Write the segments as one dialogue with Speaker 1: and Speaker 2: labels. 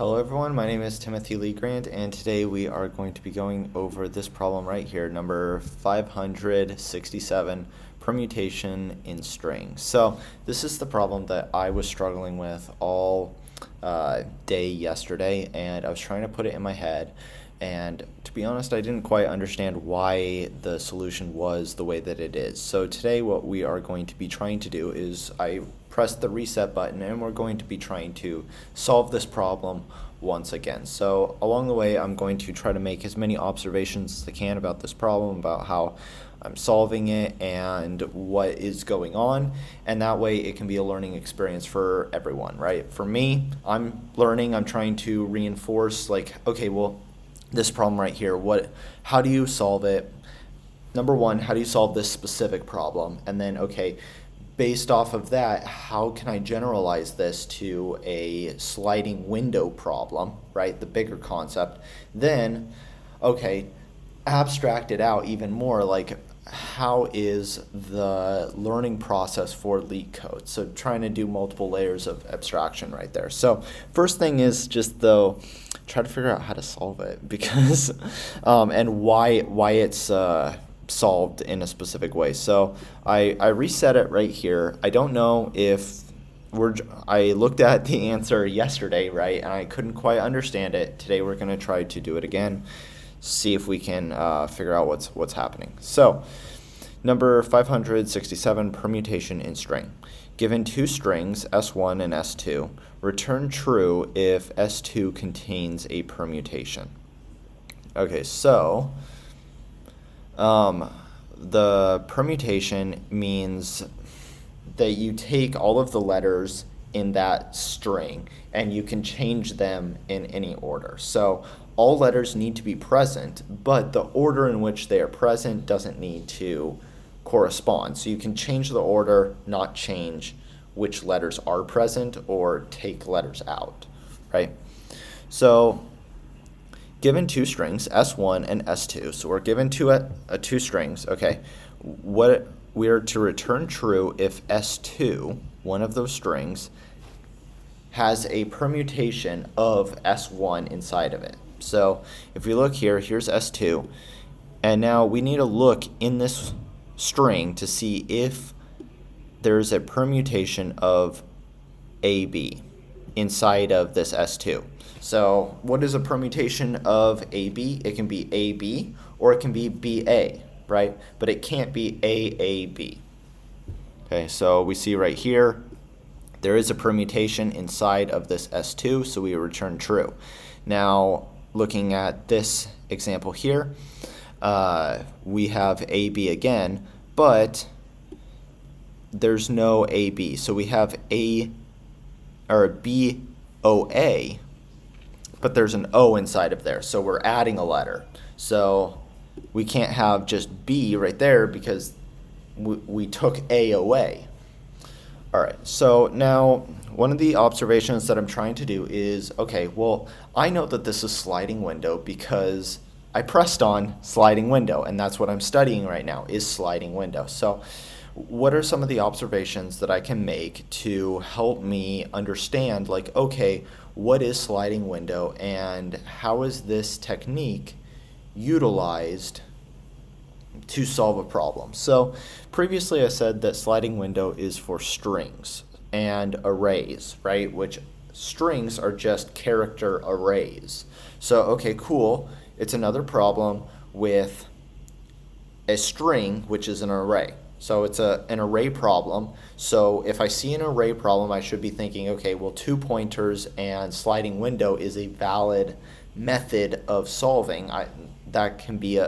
Speaker 1: Hello everyone, my name is Timothy Lee Grant, and today we are going to be going over this problem right here, number 567, permutation in strings. So this is the problem that I was struggling with all day yesterday, and I was trying to put it in my head, and to be honest, I didn't quite understand why the solution was the way that it is. So today what we are going to be trying to do is I press the reset button and we're going to be trying to solve this problem once again. So along the way I'm going to try to make as many observations as I can about this problem, about how I'm solving it and what is going on, and that way it can be a learning experience for everyone, right? For me, I'm learning, I'm trying to reinforce like, okay, well, this problem right here, how do you solve it? Number one, how do you solve this specific problem? And then, okay, based off of that, how can I generalize this to a sliding window problem, right? The bigger concept. Then, okay, abstract it out even more, like how is the learning process for Leetcode? So trying to do multiple layers of abstraction right there. So first thing is just though, try to figure out how to solve it because, and why it's solved in a specific way. So I reset it right here. I don't know if I looked at the answer yesterday, right, and I couldn't quite understand it. Today we're going to try to do it again, see if we can figure out what's happening. So number 567, permutation in string. Given two strings, S1 and S2, return true if S2 contains a permutation. Okay, so the permutation means that you take all of the letters in that string and you can change them in any order. So all letters need to be present, but the order in which they are present doesn't need to correspond. So you can change the order, not change which letters are present or take letters out, right? So given two strings, S1 and S2, so we're given two strings, okay? What we are to return true if S2, one of those strings, has a permutation of S1 inside of it. So if we look here, here's S2, and now we need to look in this string to see if there's a permutation of AB inside of this S2. So what is a permutation of AB? It can be AB or it can be BA, right? But it can't be AAB. Okay, so we see right here, there is a permutation inside of this S2, so we return true. Now, looking at this example here, we have AB again, but there's no AB. So we have BOA, but there's an O inside of there. So we're adding a letter. So we can't have just B right there because we took A away. All right, so now one of the observations that I'm trying to do is, okay, well, I know that this is sliding window because I pressed on sliding window, and that's what I'm studying right now is sliding window. So what are some of the observations that I can make to help me understand, like, okay, what is sliding window and how is this technique utilized to solve a problem? So previously I said that sliding window is for strings and arrays, right? Which strings are just character arrays. So, okay, cool. It's another problem with a string, which is an array. So it's an array problem. So if I see an array problem, I should be thinking, okay, well, two pointers and sliding window is a valid method of solving. That can be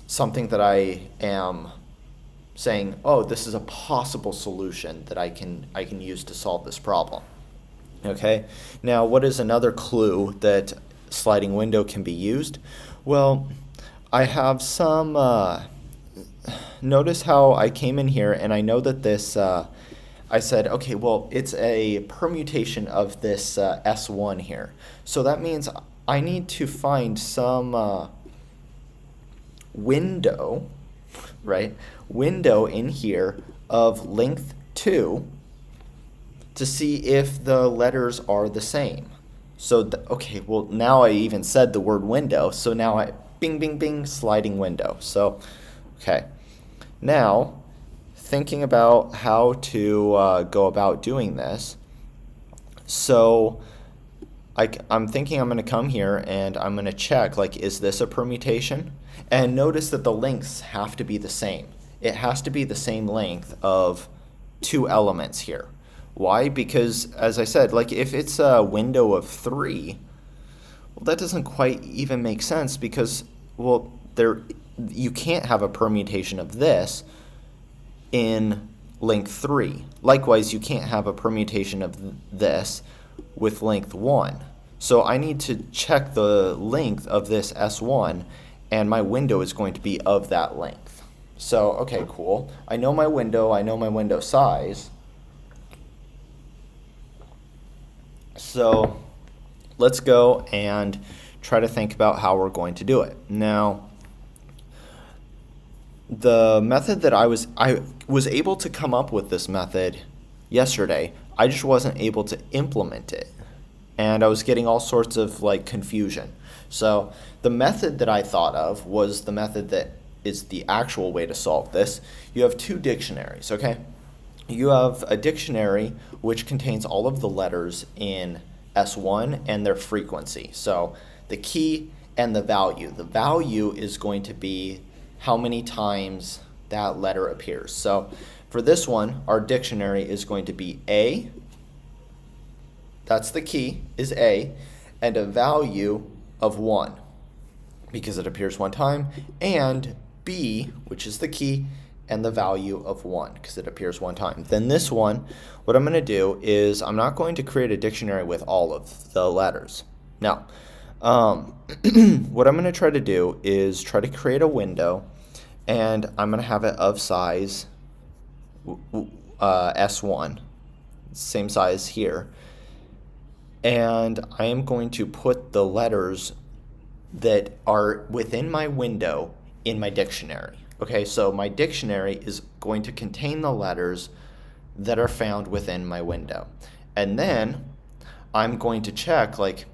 Speaker 1: something that I am saying, oh, this is a possible solution that I can use to solve this problem. Okay, now what is another clue that sliding window can be used? Well, I have some, notice how I came in here and I know that this, I said, okay, well, it's a permutation of this S1 here. So that means I need to find some window, right? Window in here of length 2 to see if the letters are the same. So, okay, well, now I even said the word window, so now bing, bing, bing, sliding window. So, okay. Now, thinking about how to go about doing this. So, I'm thinking I'm going to come here and I'm going to check, like, is this a permutation? And notice that the lengths have to be the same. It has to be the same length of two elements here. Why? Because, as I said, like, if it's a window of 3, well, that doesn't quite even make sense because, well, you can't have a permutation of this in length 3. Likewise, you can't have a permutation of this with length 1. So I need to check the length of this S1, and my window is going to be of that length. So, okay, cool. I know my window size. So let's go and try to think about how we're going to do it. Now, the method that I was able to come up with this method yesterday. I just wasn't able to implement it, and I was getting all sorts of like confusion. So the method that I thought of was the method that is the actual way to solve this. You have two dictionaries, okay? You have a dictionary which contains all of the letters in S1 and their frequency. So the key and the value. The value is going to be how many times that letter appears. So for this one, our dictionary is going to be A, that's the key, is A, and a value of 1, because it appears one time, and B, which is the key, and the value of 1, because it appears one time. Then this one, what I'm going to do is I'm not going to create a dictionary with all of the letters. Now, what I'm going to try to do is try to create a window, and I'm going to have it of size S1, same size here, and I am going to put the letters that are within my window in my dictionary. Okay, so my dictionary is going to contain the letters that are found within my window. And then I'm going to check, like,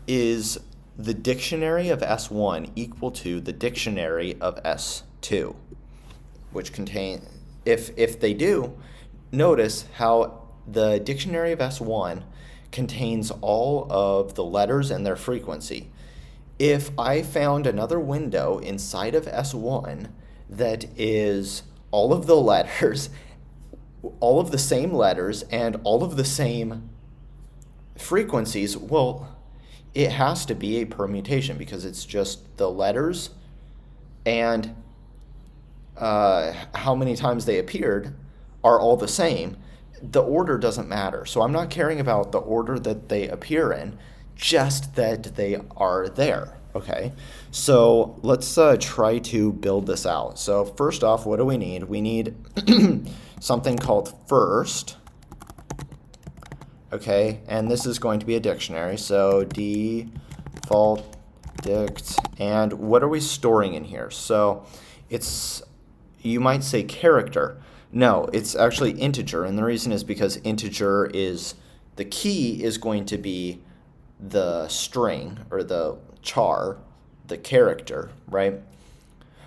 Speaker 1: is the dictionary of S1 equal to the dictionary of S2, which contain, if they do, notice how the dictionary of S1 contains all of the letters and their frequency. If I found another window inside of S1 that is all of the letters, all of the same letters, and all of the same frequencies, well, it has to be a permutation because it's just the letters and how many times they appeared are all the same. The order doesn't matter. So I'm not caring about the order that they appear in, just that they are there. Okay, so let's try to build this out. So first off, what do we need? We need something called first. Okay, and this is going to be a dictionary. So default dict, and what are we storing in here? So it's, you might say character. No, it's actually integer, and the reason is because integer is, the key is going to be the string or the char, the character, right?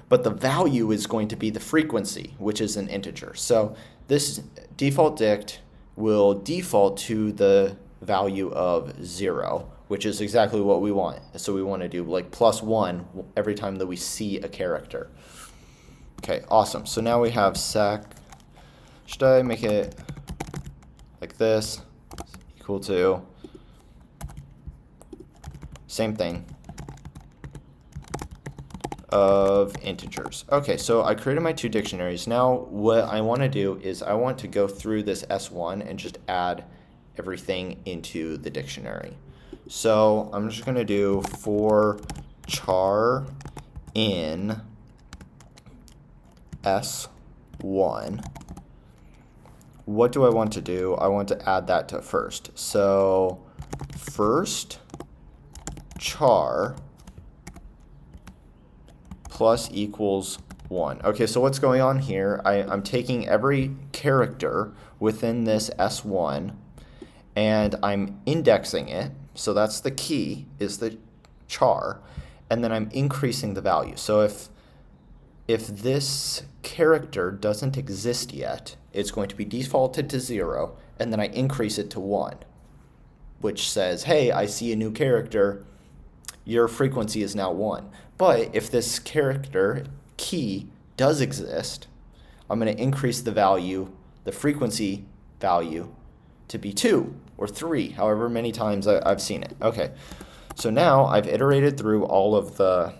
Speaker 1: But the value is going to be the frequency, which is an integer. So this default dict will default to the value of 0, which is exactly what we want. So we want to do like +1 every time that we see a character. Okay, awesome. So now we have sec. Should I make it like this? Equal to, same thing, of integers. Okay, so I created my two dictionaries. Now what I want to do is I want to go through this S1 and just add everything into the dictionary. So I'm just going to do for char in S1. What do I want to do? I want to add that to first. So first char plus equals 1. Okay, so what's going on here? I'm taking every character within this S1 and I'm indexing it, so that's the key, is the char, and then I'm increasing the value. So if this character doesn't exist yet, it's going to be defaulted to 0, and then I increase it to 1, which says, hey, I see a new character, your frequency is now 1. But if this character key does exist, I'm going to increase the value, the frequency value, to be 2 or 3, however many times I've seen it. Okay, so now I've iterated through all of the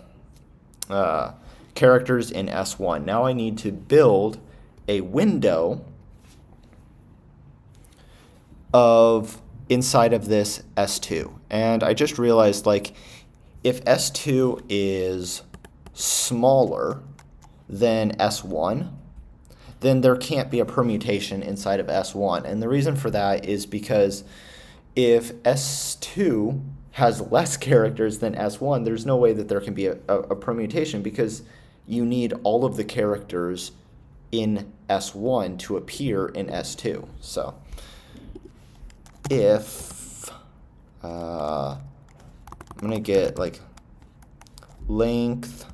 Speaker 1: characters in S1. Now I need to build a window of inside of this S2. And I just realized, like, if S2 is smaller than S1, then there can't be a permutation inside of S1. And the reason for that is because if S2 has less characters than S1, there's no way that there can be a permutation, because you need all of the characters in S1 to appear in S2. So if I'm going to get like length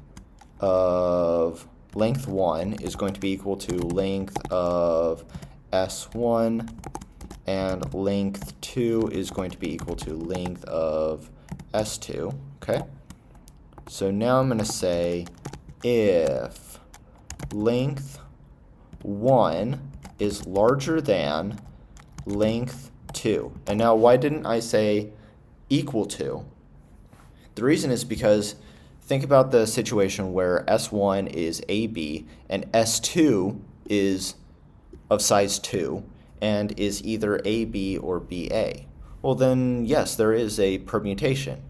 Speaker 1: 1 is going to be equal to length of S1, and length 2 is going to be equal to length of S2, okay? So now I'm going to say if length 1 is larger than length 2. And now why didn't I say equal to? The reason is because think about the situation where S1 is AB and S2 is of size 2 and is either AB or BA. Well then, yes, there is a permutation.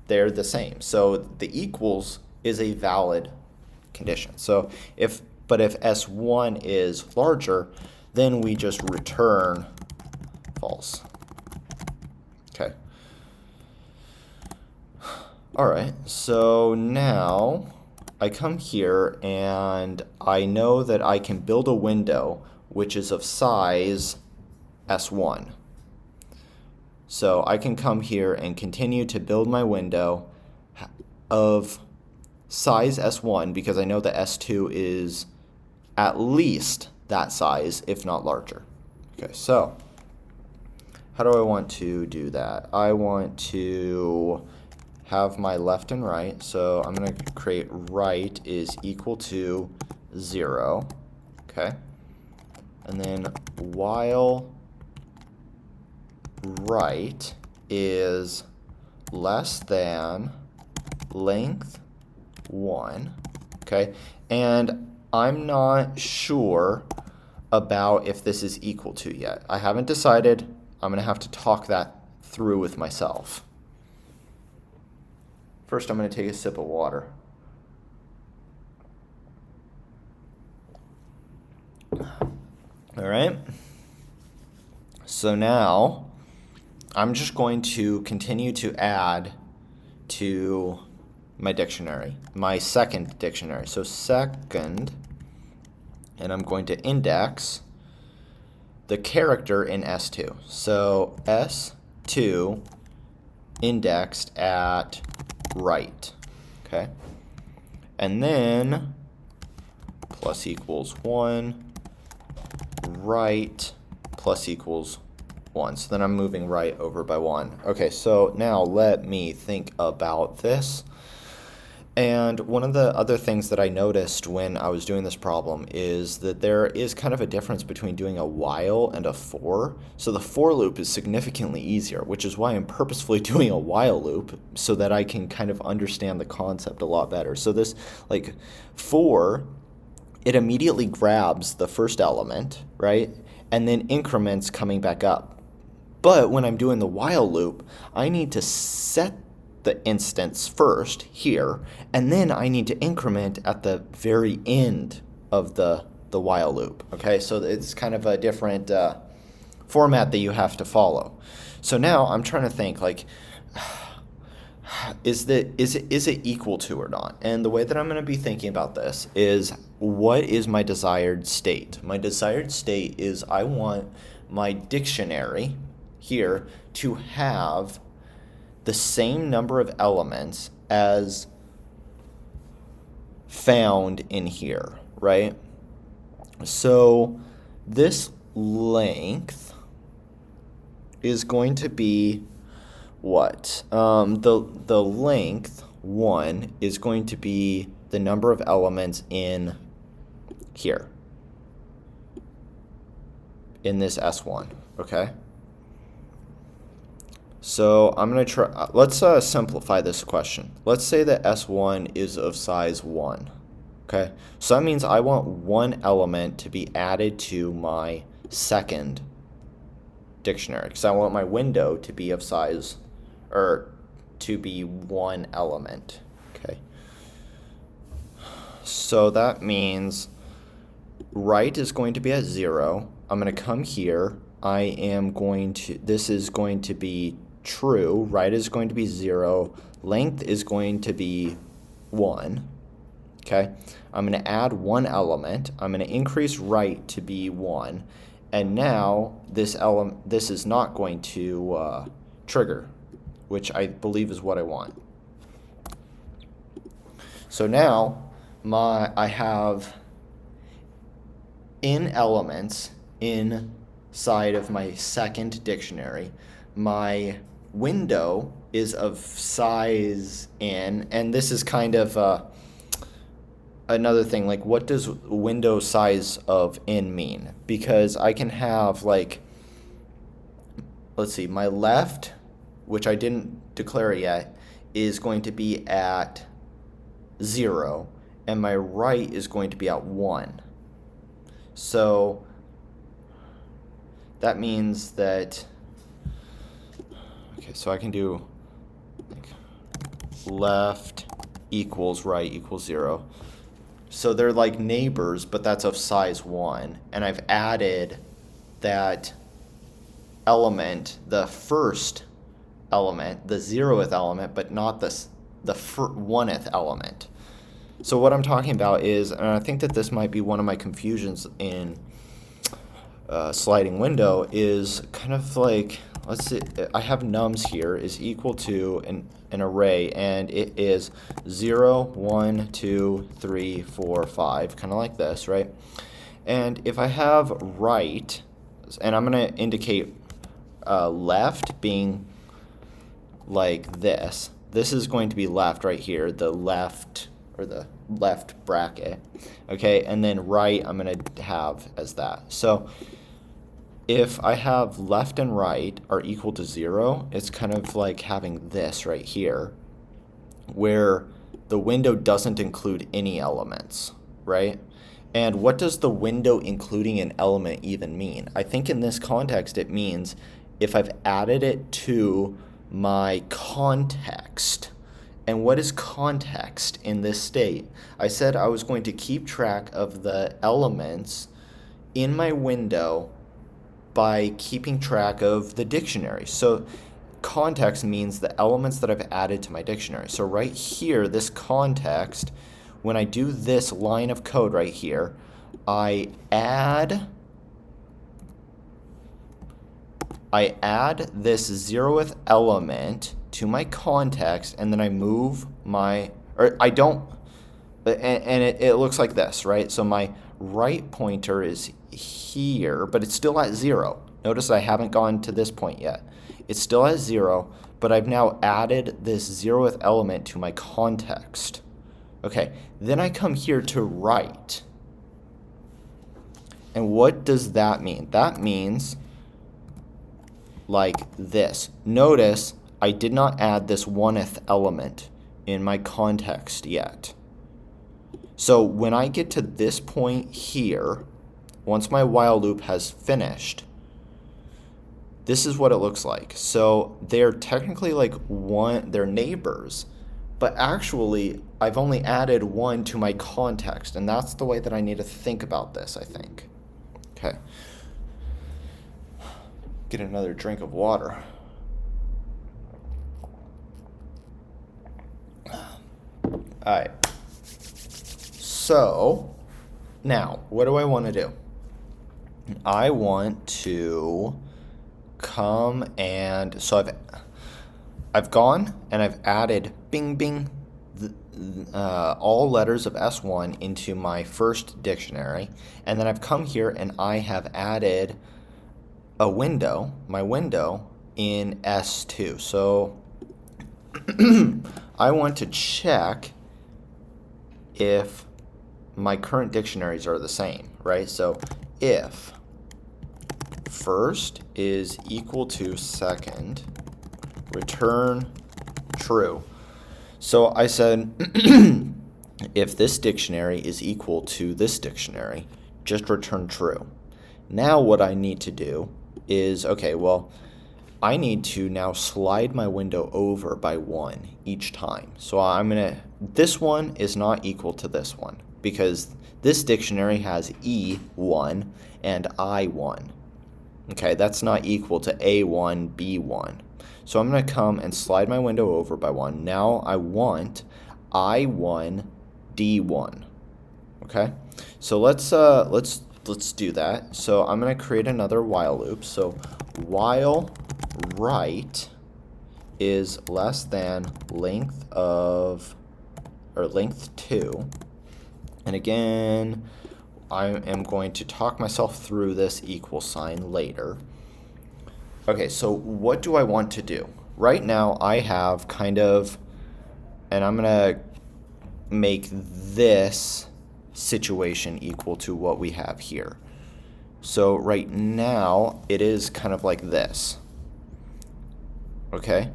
Speaker 1: They're the same. So the equals is a valid condition. So if S1 is larger, then we just return false. Okay. All right, so now I come here and I know that I can build a window which is of size S1. So I can come here and continue to build my window of size S1 because I know that S2 is at least that size, if not larger. Okay, so how do I want to do that? I want to have my left and right, so I'm going to create right is equal to 0, okay? And then while right is less than length 1, okay? And I'm not sure about if this is equal to yet. I haven't decided. I'm going to have to talk that through with myself. First, I'm going to take a sip of water. All right. So now I'm just going to continue to add to my dictionary, my second dictionary. So second, and I'm going to index the character in S2. So S2 indexed at right, okay? And then plus equals 1, right plus equals 1. So then I'm moving right over by 1. Okay, so now let me think about this. And one of the other things that I noticed when I was doing this problem is that there is kind of a difference between doing a while and a for. So the for loop is significantly easier, which is why I'm purposefully doing a while loop so that I can kind of understand the concept a lot better. So this, like, for, it immediately grabs the first element, right? And then increments coming back up. But when I'm doing the while loop, I need to set the instance first here, and then I need to increment at the very end of the while loop. Okay, so it's kind of a different format that you have to follow. So now I'm trying to think, like, is it equal to or not? And the way that I'm going to be thinking about this is, what is my desired state? My desired state is I want my dictionary here to have the same number of elements as found in here, right? So this length is going to be what? The length 1 is going to be the number of elements in here, in this S1, okay? So I'm going to try, let's simplify this question. Let's say that S1 is of size 1, okay? So that means I want one element to be added to my second dictionary, because I want my window to be of size, or to be one element, okay? So that means right is going to be at 0. I'm going to come here. This is going to be true. Right is going to be 0. Length is going to be 1. Okay? I'm going to add one element. I'm going to increase right to be 1. And now this is not going to trigger, which I believe is what I want. So now I have in elements inside of my second dictionary, my window is of size n, and this is kind of another thing, like, what does window size of n mean? Because I can have, like, let's see, my left, which I didn't declare yet, is going to be at 0, and my right is going to be at 1. So that means that, okay, so I can do like left equals right equals 0. So they're like neighbors, but that's of size 1. And I've added that element, the first element, the 0th element, but not the 1th element. So what I'm talking about is, and I think that this might be one of my confusions in sliding window, is kind of like, let's see, I have nums here is equal to an array, and it is 0, 1, 2, 3, 4, 5, kind of like this, right? And if I have right, and I'm going to indicate left being like this is going to be left right here, the left, or the left bracket, okay? And then right I'm going to have as that. So if I have left and right are equal to 0, it's kind of like having this right here, where the window doesn't include any elements, right? And what does the window including an element even mean? I think in this context it means if I've added it to my context. And what is context in this state? I said I was going to keep track of the elements in my window by keeping track of the dictionary. So context means the elements that I've added to my dictionary. So right here, this context, when I do this line of code right here, I add this 0th element to my context, and then I move my, or I don't, and it looks like this, right? So my right pointer is here, but it's still at 0. Notice I haven't gone to this point yet. It's still at 0, but I've now added this 0th element to my context. Okay, then I come here to right. And what does that mean? That means like this. Notice I did not add this 1th element in my context yet. So when I get to this point here, once my while loop has finished, this is what it looks like. So they're technically like they're neighbors, but actually I've only added 1 to my context, and that's the way that I need to think about this, I think. Okay. Get another drink of water. Alright. So, now, what do I want to do? I want to come and, so I've gone and I've added bing bing all letters of S1 into my first dictionary, and then I've come here and I have added a window, my window, in S2. So I want to check if my current dictionaries are the same, right? So if first is equal to second, return true. So I said, if this dictionary is equal to this dictionary, just return true. Now what I need to do is, okay, well, I need to now slide my window over by 1 each time. So this one is not equal to this one because this dictionary has E1 and I1. Okay, that's not equal to A1, B1. So I'm going to come and slide my window over by 1. Now I want I1, D1. Okay, so let's do that. So I'm going to create another while loop. So while right is less than length 2. And again, I am going to talk myself through this equal sign later. Okay, so what do I want to do? Right now I have kind of, and I'm gonna make this situation equal to what we have here. So right now it is kind of like this. Okay,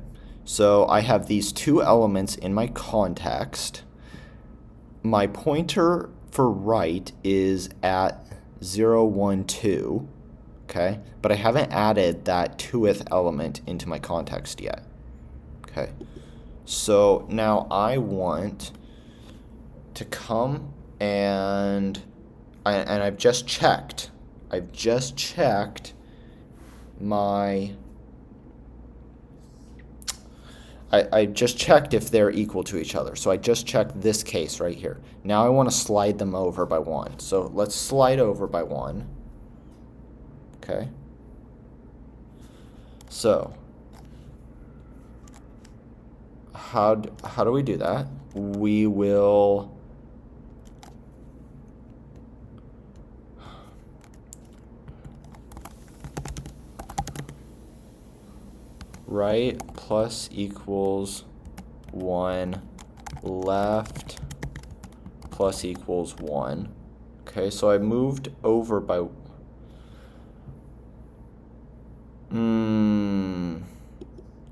Speaker 1: so I have these two elements in my context. My pointer for right is at 0, 1, 2. Okay, but I haven't added that 2th element into my context yet. Okay, so now I want to come and I've just checked my I just checked if they're equal to each other. So I just checked this case right here. Now I want to slide them over by 1. So let's slide over by 1. Okay. So how do we do that? We will right plus equals 1, left plus equals 1. Okay, so I moved over by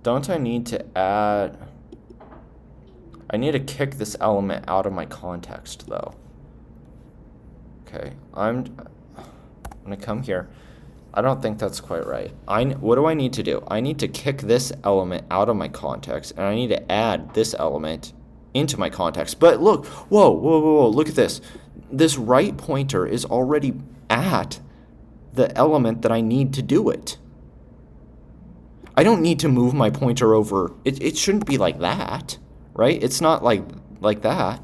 Speaker 1: don't I need to add, I need to kick this element out of my context though. Okay, I'm gonna come here. I don't think that's quite right. What do I need to do? I need to kick this element out of my context, and I need to add this element into my context. But look, whoa, look at this. This right pointer is already at the element that I need to do it. I don't need to move my pointer over. It shouldn't be like that, right? It's not like that.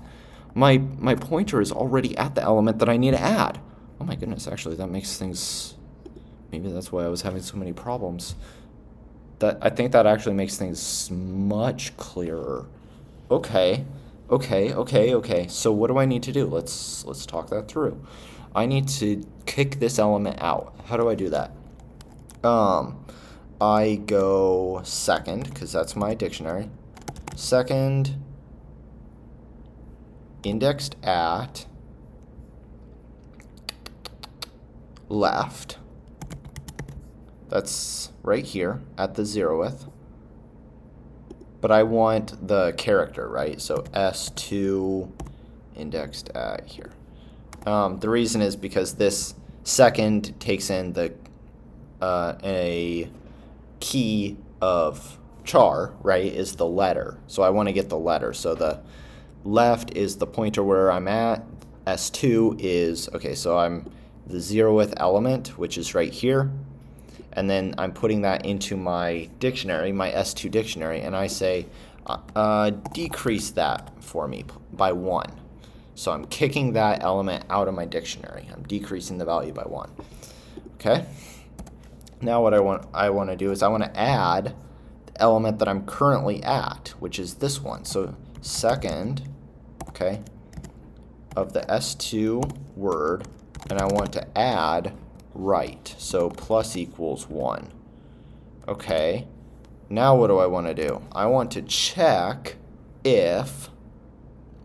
Speaker 1: My pointer is already at the element that I need to add. Oh my goodness, actually that makes things, maybe that's why I was having so many problems. I think that actually makes things much clearer. Okay. So what do I need to do? Let's talk that through. I need to kick this element out. How do I do that? I go second, because that's my dictionary. Second, indexed at left. That's right here at the 0th. But I want the character, right? So S2 indexed at here. The reason is because this second takes in the a key of char, right, is the letter. So I want to get the letter. So the left is the pointer where I'm at. S2 is, okay, so I'm the 0th element, which is right here. And then I'm putting that into my dictionary, my S2 dictionary, and I say decrease that for me by 1. So I'm kicking that element out of my dictionary. I'm decreasing the value by 1. Okay? Now what I want to do is I want to add the element that I'm currently at, which is this one. So second, okay, of the S2 word, and I want to add right. So plus equals 1. Okay. Now what do I want to do? I want to check if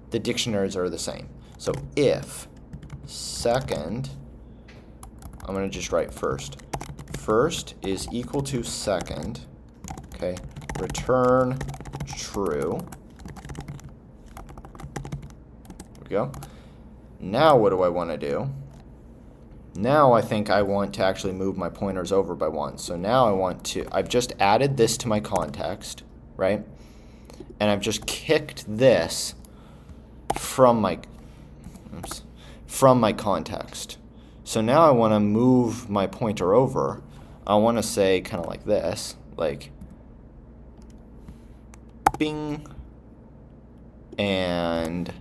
Speaker 1: the dictionaries are the same. So if second, I'm going to just write first. First is equal to second, okay, return true. There we go. Now what do I want to do? Now I think I want to actually move my pointers over by 1. So now I want to, I've just added this to my context, right? And I've just kicked this from my context. So now I want to move my pointer over. I want to say kind of like this, like bing and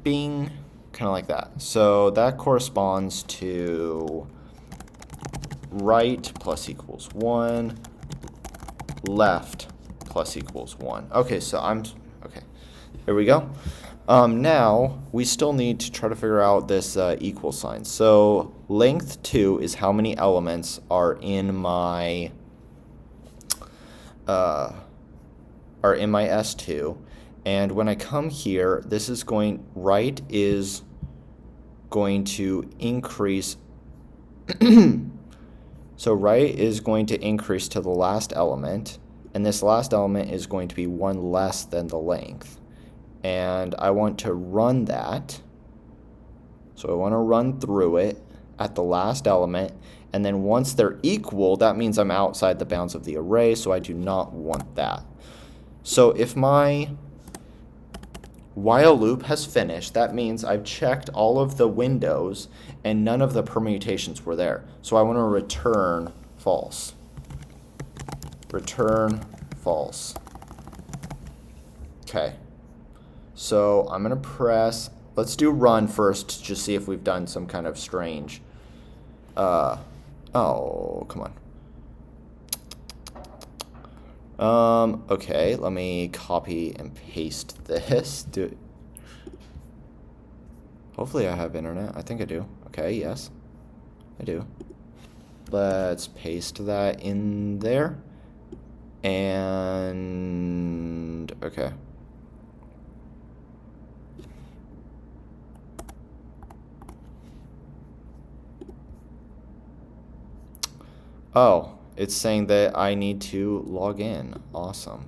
Speaker 1: bing, kind of like that. So that corresponds to right plus equals 1, left plus equals 1. Okay, so okay. Here we go. Now, we still need to try to figure out this equal sign. So length 2 is how many elements are in my S2. And when I come here, this is right is going to increase. So right is going to increase to the last element, and this last element is going to be 1 less than the length. And I want to run that. So I want to run through it at the last element, and then once they're equal, that means I'm outside the bounds of the array, so I do not want that. So if my while loop has finished, that means I've checked all of the windows and none of the permutations were there. So I want to return false. Return false. Okay. So I'm going to press, let's do run first to just see if we've done some kind of strange. Oh, come on. Okay, let me copy and paste this. Hopefully I have internet. I think I do. Okay, yes, I do. Let's paste that in there. And, okay. Oh, it's saying that I need to log in. Awesome.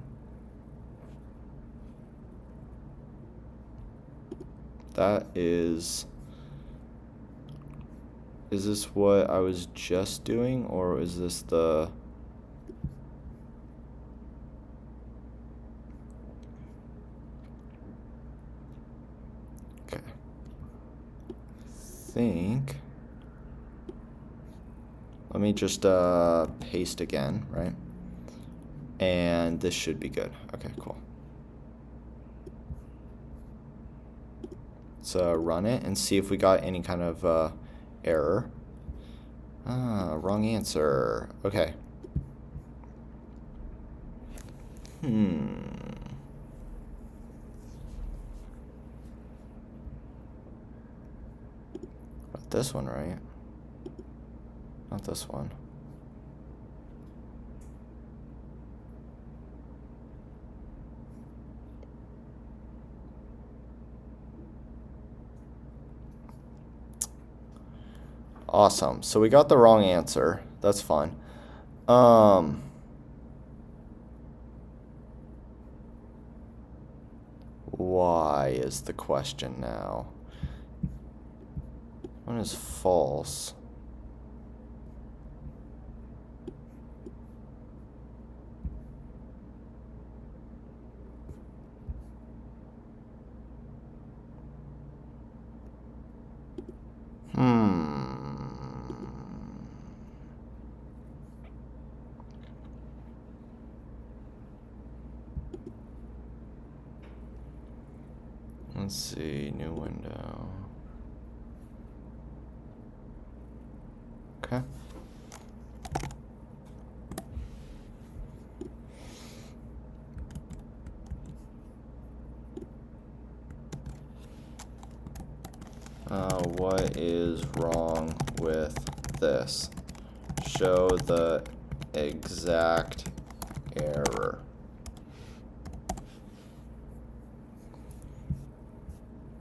Speaker 1: That is this what I was just doing, or is this the... Okay. Let me just paste again, right? And this should be good. Okay, cool. Let's run it and see if we got any kind of error. Wrong answer. Okay. Got this one right. Not this one. Awesome. So we got the wrong answer. That's fun. Why is the question now? One is false. Let's see, new window. Okay. What is wrong with this? Show the exact error.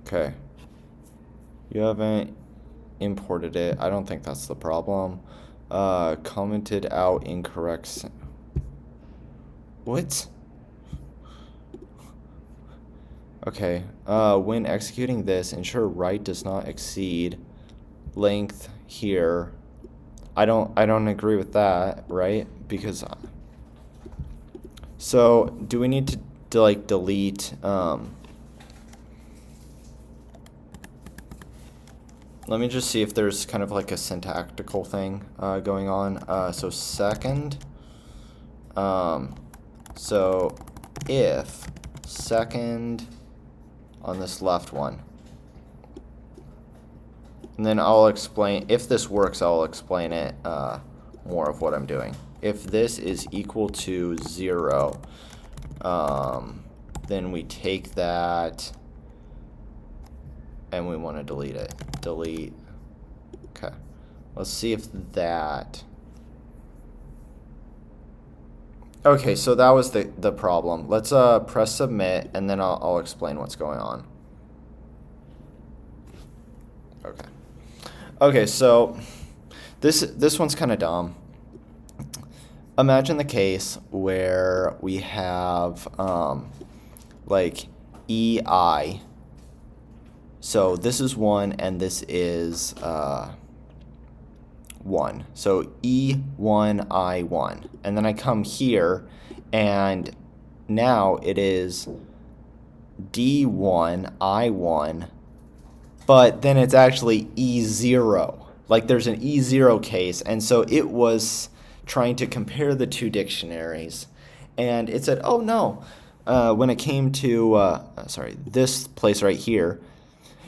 Speaker 1: Okay. You haven't imported it. I don't think that's the problem. Commented out incorrect. What? Okay. When executing this, ensure write does not exceed length here. I don't agree with that, right? Because so do we need to like delete let me just see if there's kind of like a syntactical thing going on. So second, so if second on this left one, and then I'll explain, if this works, I'll explain it more of what I'm doing. If this is equal to 0, then we take that and we want to delete it. Delete. Okay. Let's see if that. Okay, so that was the problem. Let's press submit, and then I'll explain what's going on. Okay. Okay, so this one's kind of dumb. Imagine the case where we have like EI. So this is 1 and this is 1. So E1, I1. And then I come here and now it is D1, I1, but then it's actually E0. Like there's an E0 case, and so it was trying to compare the two dictionaries, and it said, oh no, when it came to, this place right here,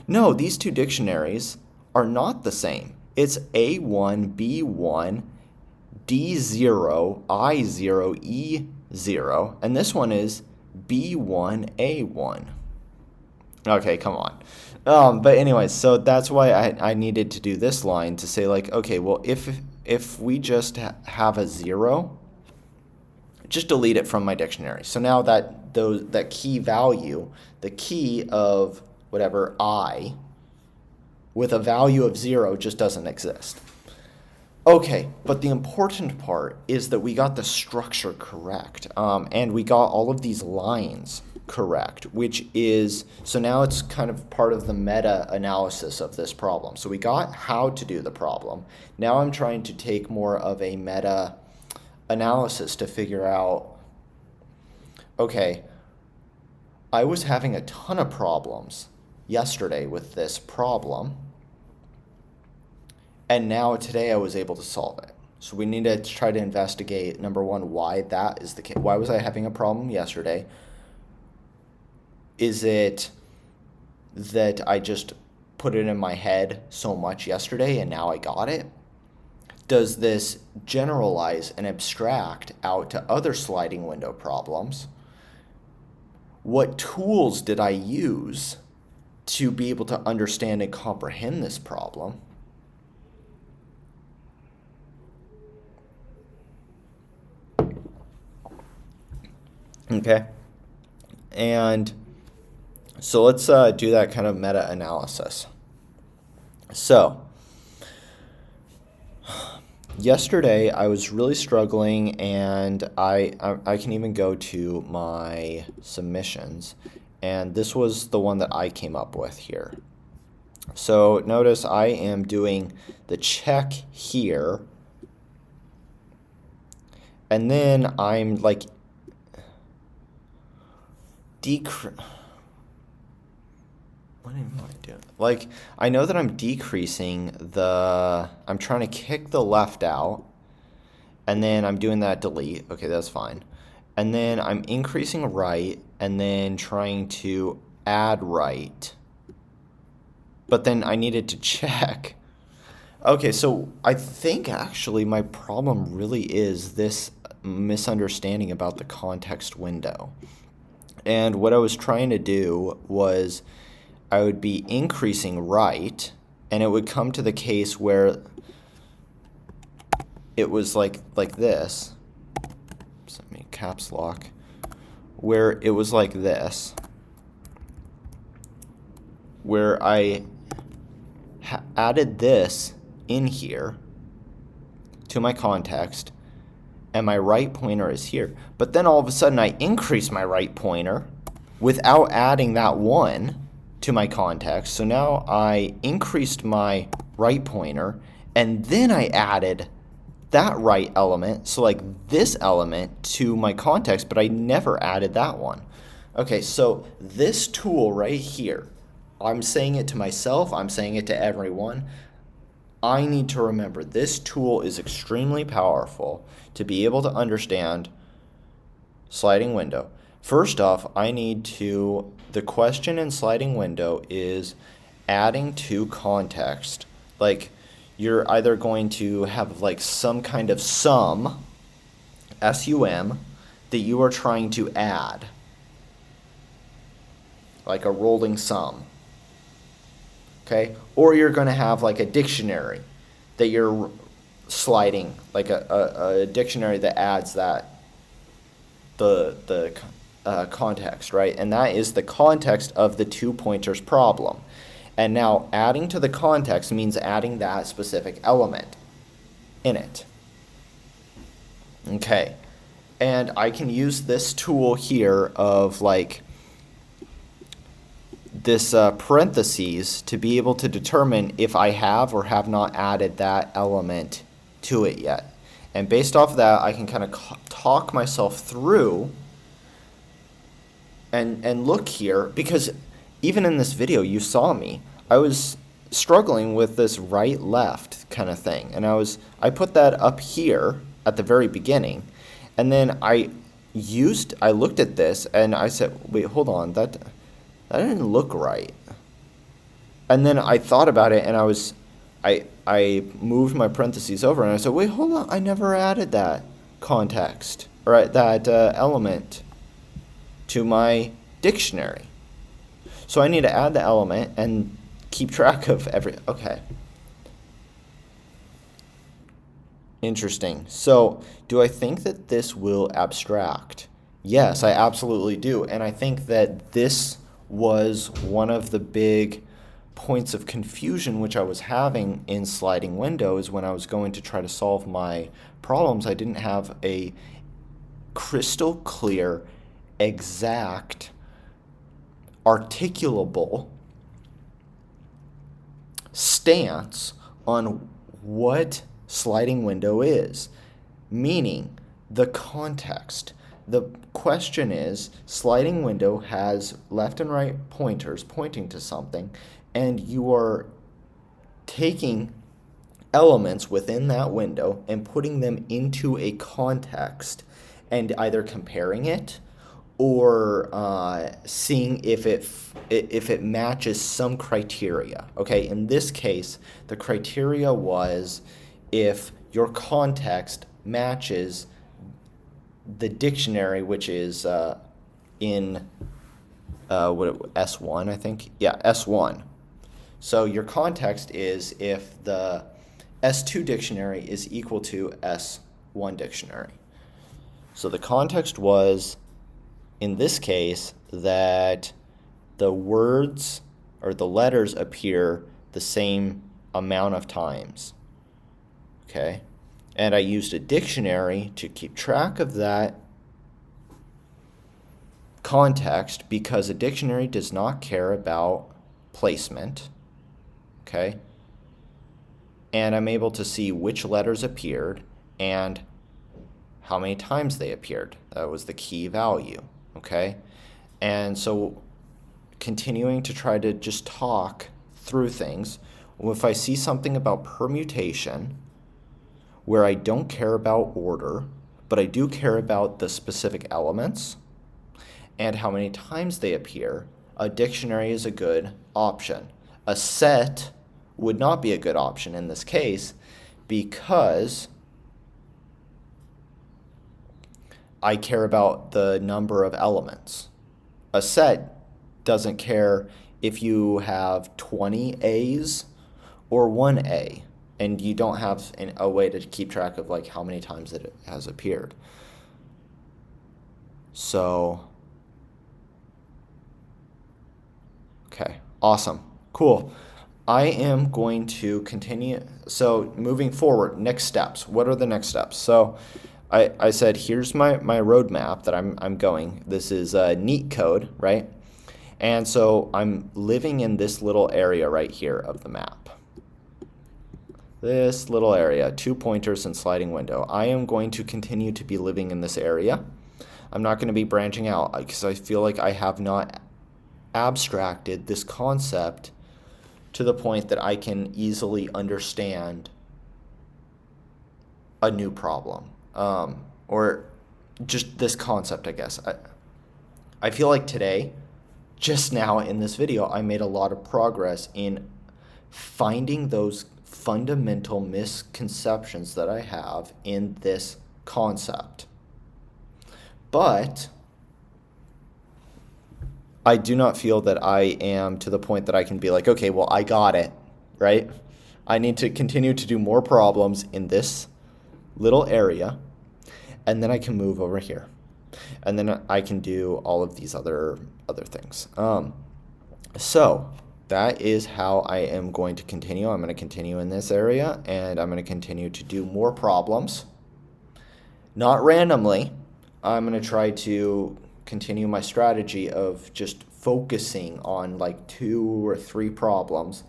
Speaker 1: no, these two dictionaries are not the same. It's A1, B1, D0, I0, E0, and this one is B1, A1. Okay, come on. But anyways, so that's why I needed to do this line to say like, okay, well, if we just have a 0, just delete it from my dictionary. So now that key value, the key of whatever I with a value of 0 just doesn't exist. Okay, but the important part is that we got the structure correct, and we got all of these lines correct, which is, so now it's kind of part of the meta-analysis of this problem. So we got how to do the problem. Now I'm trying to take more of a meta-analysis to figure out, okay, I was having a ton of problems yesterday with this problem, and now today I was able to solve it. So we need to try to investigate, number one, why that is the case. Why was I having a problem yesterday? Is it that I just put it in my head so much yesterday and now I got it? Does this generalize and abstract out to other sliding window problems? What tools did I use to be able to understand and comprehend this problem? Okay. And so let's do that kind of meta-analysis. So yesterday I was really struggling, and I can even go to my submissions, and this was the one that I came up with here. So notice I am doing the check here, and then I'm like what am I doing? Like, I know that I'm decreasing I'm trying to kick the left out, and then I'm doing that delete. Okay, that's fine. And then I'm increasing right, and then trying to add right. but then I needed to check. Okay, so I think actually my problem really is this misunderstanding about the context window. And what I was trying to do was I would be increasing right, and it would come to the case where it was like this. So let me caps lock. Where it was like this, where I added this in here to my context, and my right pointer is here. But then all of a sudden I increase my right pointer without adding that 1 to my context. So now I increased my right pointer, and then I added that right element, so like this element, to my context, but I never added that one. Okay, so this tool right here, I'm saying it to myself, I'm saying it to everyone. I need to remember this tool is extremely powerful to be able to understand sliding window. First off, the question in sliding window is adding to context. Like, you're either going to have like some kind of sum, S-U-M, that you are trying to add, like a rolling sum. Okay? Or you're going to have like a dictionary that you're sliding, like a dictionary that adds the context, right? And that is the context of the 2 pointers problem. And now adding to the context means adding that specific element in it. Okay. And I can use this tool here of like this parentheses to be able to determine if I have or have not added that element to it yet. And based off of that, I can kind of talk myself through and look here, because even in this video you saw me, I was struggling with this right left kind of thing, and I put that up here at the very beginning, and then I looked at this and I said, wait, hold on, that didn't look right. And then I thought about it, and I moved my parentheses over, and I said, wait, hold on, I never added that context, or that element to my dictionary. So I need to add the element and keep track of okay. Interesting. So do I think that this will abstract? Yes, I absolutely do. And I think that this was one of the big points of confusion which I was having in sliding windows when I was going to try to solve my problems. I didn't have a crystal clear, exact, articulable stance on what sliding window is, meaning the context. The question is, sliding window has left and right pointers pointing to something, and you are taking elements within that window and putting them into a context and either comparing it or seeing if it matches some criteria. Okay, in this case, the criteria was if your context matches the dictionary, which is in S1, I think. Yeah, S1. So your context is if the S2 dictionary is equal to S1 dictionary. So the context was, in this case, that the words or the letters appear the same amount of times. Okay? And I used a dictionary to keep track of that context because a dictionary does not care about placement. Okay? And I'm able to see which letters appeared and how many times they appeared. That was the key value. Okay? And so continuing to try to just talk through things, if I see something about permutation where I don't care about order, but I do care about the specific elements and how many times they appear, a dictionary is a good option. A set would not be a good option in this case because I care about the number of elements. A set doesn't care if you have 20 A's or 1A, and you don't have a way to keep track of like how many times it has appeared. So, okay, awesome, cool. I am going to continue. So moving forward, next steps. What are the next steps? So I said, here's my roadmap that I'm going. This is Leetcode, right? And so I'm living in this little area right here of the map. This little area, 2 pointers and sliding window. I am going to continue to be living in this area. I'm not going to be branching out because I feel like I have not abstracted this concept to the point that I can easily understand a new problem, or just this concept, I guess. I feel like today, just now in this video, I made a lot of progress in finding those fundamental misconceptions that I have in this concept. But I do not feel that I am to the point that I can be like, okay, well, I got it, right? I need to continue to do more problems in this little area, and then I can move over here. And then I can do all of these other things. So that is how I am going to continue. I'm going to continue in this area, and I'm going to continue to do more problems. Not randomly. I'm going to try to continue my strategy of just focusing on like 2 or 3 problems,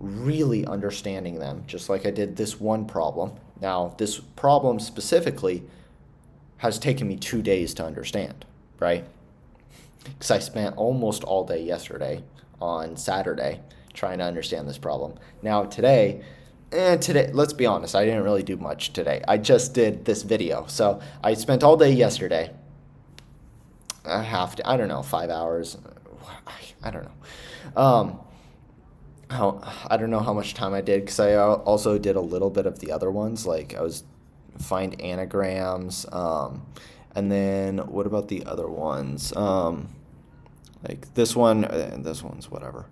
Speaker 1: really understanding them, just like I did this one problem. Now, this problem specifically has taken me 2 days to understand, right? Because I spent almost all day yesterday on Saturday trying to understand this problem. Now, today, let's be honest, I didn't really do much today. I just did this video. So I spent all day yesterday. I don't know, 5 hours. I don't know. I don't know how much time I did because I also did a little bit of the other ones. Like I was find anagrams, and then what about the other ones? Like this one, this one's whatever.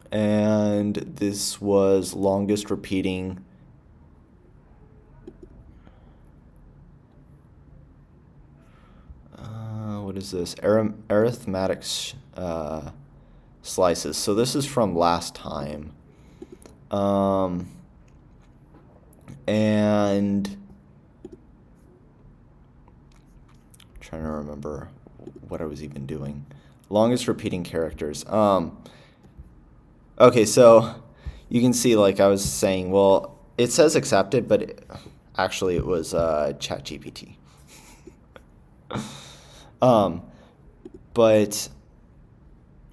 Speaker 1: And this was longest repeating. What is this? Arithmetic slices. So this is from last time. And I'm trying to remember what I was even doing. Longest repeating characters. Okay, so you can see, like I was saying, well, it says accepted, but actually it was ChatGPT. But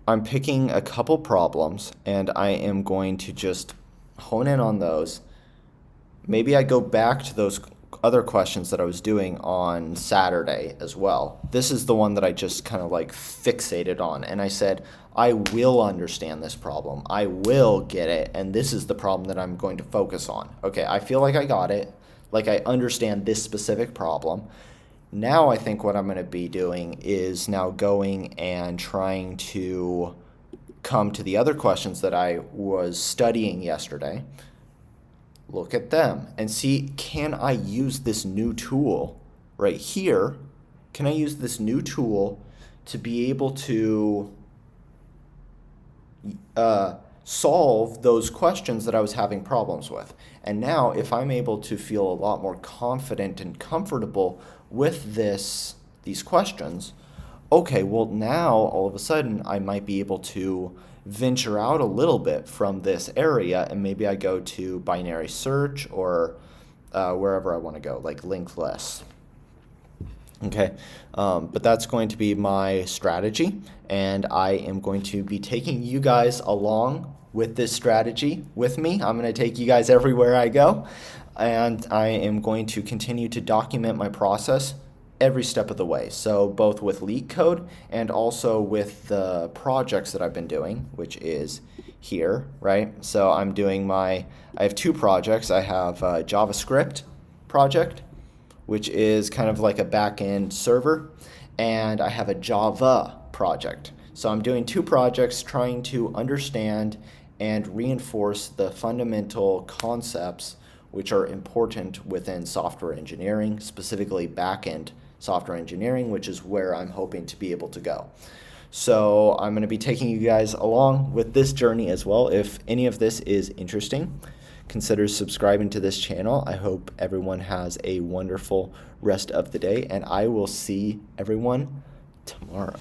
Speaker 1: I'm picking a couple problems, and I am going to just hone in on those. Maybe I go back to those other questions that I was doing on Saturday as well. This is the one that I just kind of like fixated on, and I said, I will understand this problem. I will get it, and this is the problem that I'm going to focus on. Okay, I feel like I got it, like I understand this specific problem. Now I think what I'm going to be doing is now going and trying to come to the other questions that I was studying yesterday, look at them, and see, can I use this new tool right here? Can I use this new tool to be able to solve those questions that I was having problems with? And now if I'm able to feel a lot more confident and comfortable with these questions, okay, well now all of a sudden I might be able to venture out a little bit from this area, and maybe I go to binary search or wherever I want to go, like linked lists. Okay, but that's going to be my strategy, and I am going to be taking you guys along with this strategy with me. I'm going to take you guys everywhere I go, and I am going to continue to document my process every step of the way. So both with Leetcode and also with the projects that I've been doing, which is here, right? So I have two projects. I have a JavaScript project, which is kind of like a back-end server, and I have a Java project. So I'm doing two projects trying to understand and reinforce the fundamental concepts which are important within software engineering, specifically back-end software engineering, which is where I'm hoping to be able to go. So I'm going to be taking you guys along with this journey as well. If any of this is interesting, consider subscribing to this channel. I hope everyone has a wonderful rest of the day, and I will see everyone tomorrow.